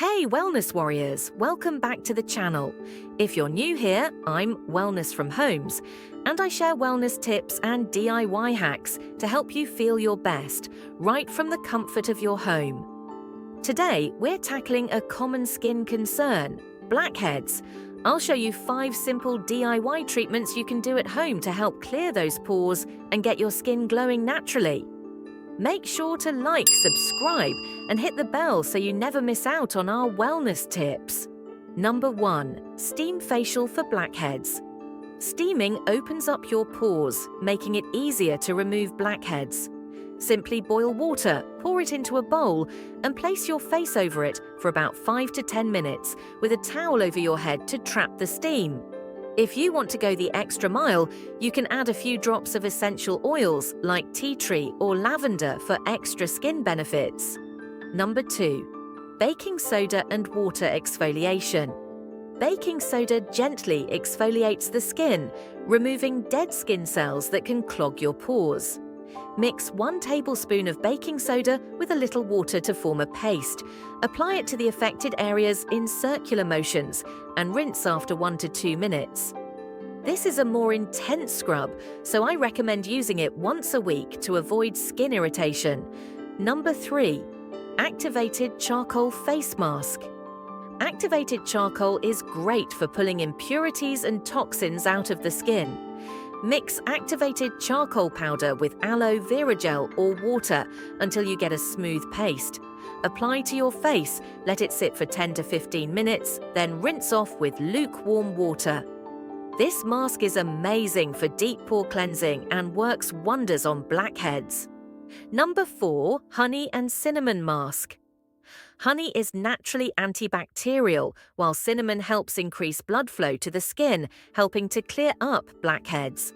Hey Wellness Warriors, welcome back to the channel. If you're new here, I'm Wellness from Homes, and I share wellness tips and DIY hacks to help you feel your best, right from the comfort of your home. Today, we're tackling a common skin concern, blackheads. I'll show you 5 simple DIY treatments you can do at home to help clear those pores and get your skin glowing naturally. Make sure to like, subscribe, and hit the bell so you never miss out on our wellness tips. Number 1. Steam facial for blackheads. Steaming opens up your pores, making it easier to remove blackheads. Simply boil water, pour it into a bowl, and place your face over it for about 5 to 10 minutes with a towel over your head to trap the steam. If you want to go the extra mile, you can add a few drops of essential oils like tea tree or lavender for extra skin benefits. Number 2. Baking soda and water exfoliation. Baking soda gently exfoliates the skin, removing dead skin cells that can clog your pores. Mix 1 tablespoon of baking soda with a little water to form a paste. Apply it to the affected areas in circular motions and rinse after 1 to 2 minutes. This is a more intense scrub, so I recommend using it once a week to avoid skin irritation. Number 3. Activated charcoal face mask. Activated charcoal is great for pulling impurities and toxins out of the skin. Mix activated charcoal powder with aloe vera gel or water until you get a smooth paste. Apply to your face, let it sit for 10 to 15 minutes, then rinse off with lukewarm water. This mask is amazing for deep pore cleansing and works wonders on blackheads. Number 4. Honey and cinnamon mask. Honey is naturally antibacterial, while cinnamon helps increase blood flow to the skin, helping to clear up blackheads.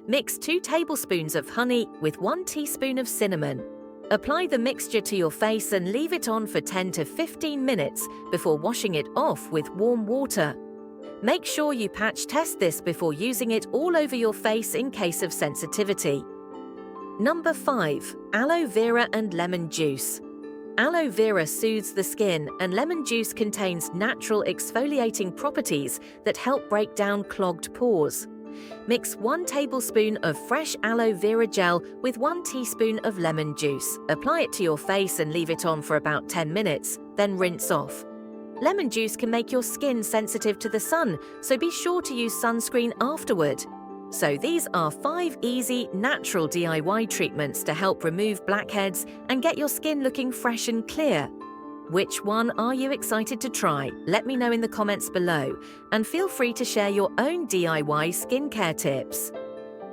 Mix 2 tablespoons of honey with 1 teaspoon of cinnamon. Apply the mixture to your face and leave it on for 10 to 15 minutes before washing it off with warm water. Make sure you patch test this before using it all over your face in case of sensitivity. Number 5. Aloe vera and lemon juice. Aloe vera soothes the skin, and lemon juice contains natural exfoliating properties that help break down clogged pores. Mix 1 tablespoon of fresh aloe vera gel with 1 teaspoon of lemon juice. Apply it to your face and leave it on for about 10 minutes, then rinse off. Lemon juice can make your skin sensitive to the sun, so be sure to use sunscreen afterward. So these are 5 easy, natural DIY treatments to help remove blackheads and get your skin looking fresh and clear. Which one are you excited to try? Let me know in the comments below, and feel free to share your own DIY skincare tips.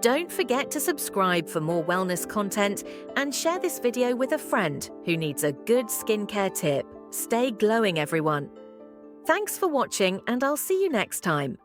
Don't forget to subscribe for more wellness content and share this video with a friend who needs a good skincare tip. Stay glowing, everyone. Thanks for watching, and I'll see you next time.